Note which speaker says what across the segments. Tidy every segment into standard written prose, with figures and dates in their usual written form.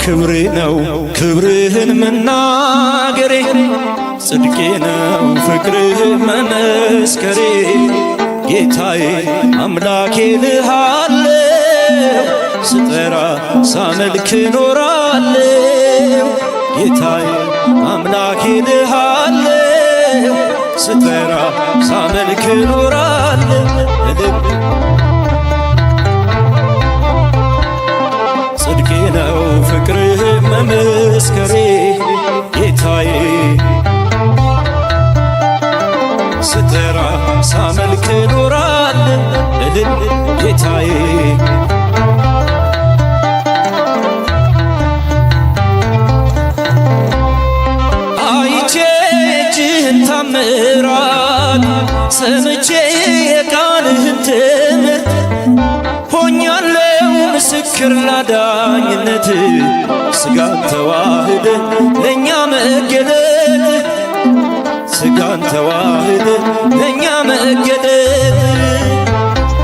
Speaker 1: ክብሬ ነው ክብርህን መናገሬ ጽድቄ ነው ፍቅርህን መመስከሬ ጌታዬ አምላኬ ልሃለው ስጠራ ሳመልክ ኖራለው ጌታዬ አምላኬ ልሃለው ስጠራ ሳመልክ ኖራለው ጽድቄ ነው ፍቅርህን መመስከሬ ጌታዬ ስጠራ ሳመልክ ኖራለው ጌታዬ አይቼ እጅህን ታምራት ሰምቼ የቃልህን ትምህርት ሆኛለው ምስክር ላዳኝነት ስጋን ተዋህደ ለእኛ መገለጥ ስጋን ተዋህደ ለእኛ መገለጥ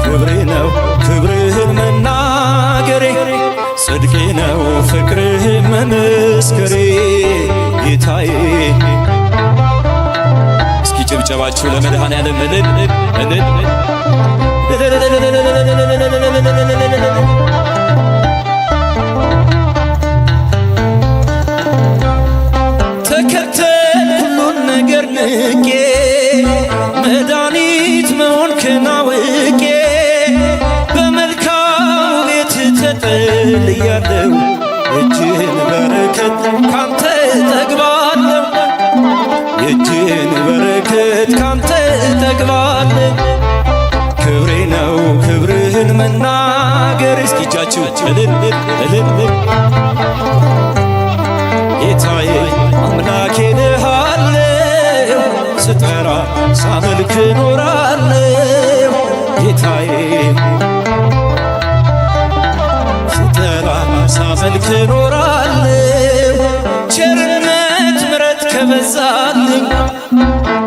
Speaker 1: ክብሬ ነው ክብርህን መናገሬ ጽድቄ ነው ፍቅርህን መመስከሬ ጌታዬ እስኪ ጭብጨባችሁ ለመድኃኔዓለም እልል ተከተል ሁሉን ነገር ንቄ መድኃኒት መሆንክን አውቄ በመልካም ቤት ተጠልያለሁ የእጅህን በረከት ካንተ ጠግባለሁ የእጅህን በረከት ካንተ ጠግባለሁ ክብሬ ነው ክብርህን መናገር እስኪ እጃችሁ እልል ጌታዬ አምላኬ ልሃለው ስጠራ ሳመልክ ኖራለው ጌታዬ ስጠራ ሳመልክ ኖራለው ቸርነት ምሕረት ከበዛልኝ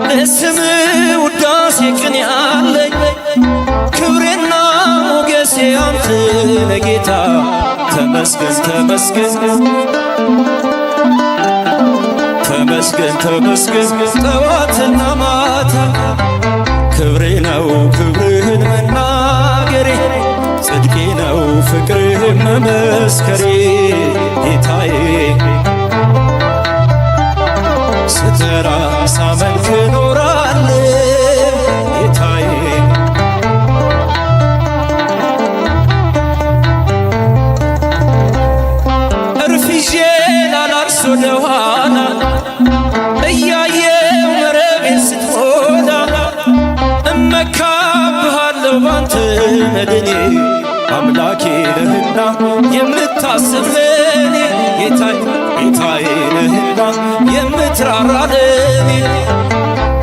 Speaker 1: ለስምህ ውዳሴ ቅኔ አለኝ ክብሬና ሞገሴ አንተ ለጌታ ተመስገን ተመስገን ተመስገን ተመስገን ጠዋትና ማታ ክብሬ ነው ክብርህን መናገሬ ጽድቄ ነው ፍቅርህን መመስከሬ ጌታዬ ስጠራ ሳመልክ ኖራለው ጌታዬ እርፍዤ ላላርስ ወደ ኋላ እያየው መረቤን ስትሞላ እመካብሃለሁ ባንተ መድኔ አምላኬ ነህና የምታስብ ለኔ ጌታዬ ነህና የምትራራ ለኔ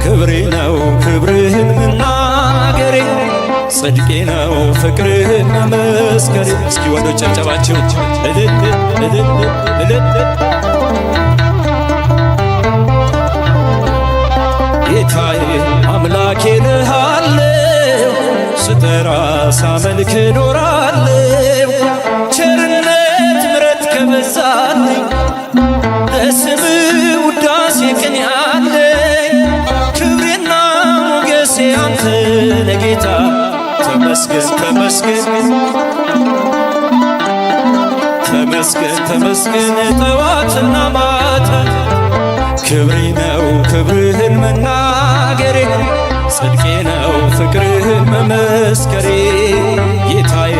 Speaker 1: ክብሬ ነው ክብርህን መናገሬ ጽድቄ ነው ፍቅርህን መመስከሬ እስኪ ወንዶች ጨብጨባችሁ ጌታዬ አምላኬ ልሃለው ስጠራ ሳመልክ ኖራለው ቸርነት ምሕረት ከበዛልኝ ለስምህ ውዳሴ ቅኔ አለኝ ክብሬና ሞገሴ አንተ ለጌታ ተመስገን ተመስገን ተመስገን ተመስገን ጠዋትና ማታ ክብሬ ነው ክብርህን መናገሬ ጽድቄ ነው ፍቅርህን መመስከሬ ጌታዬ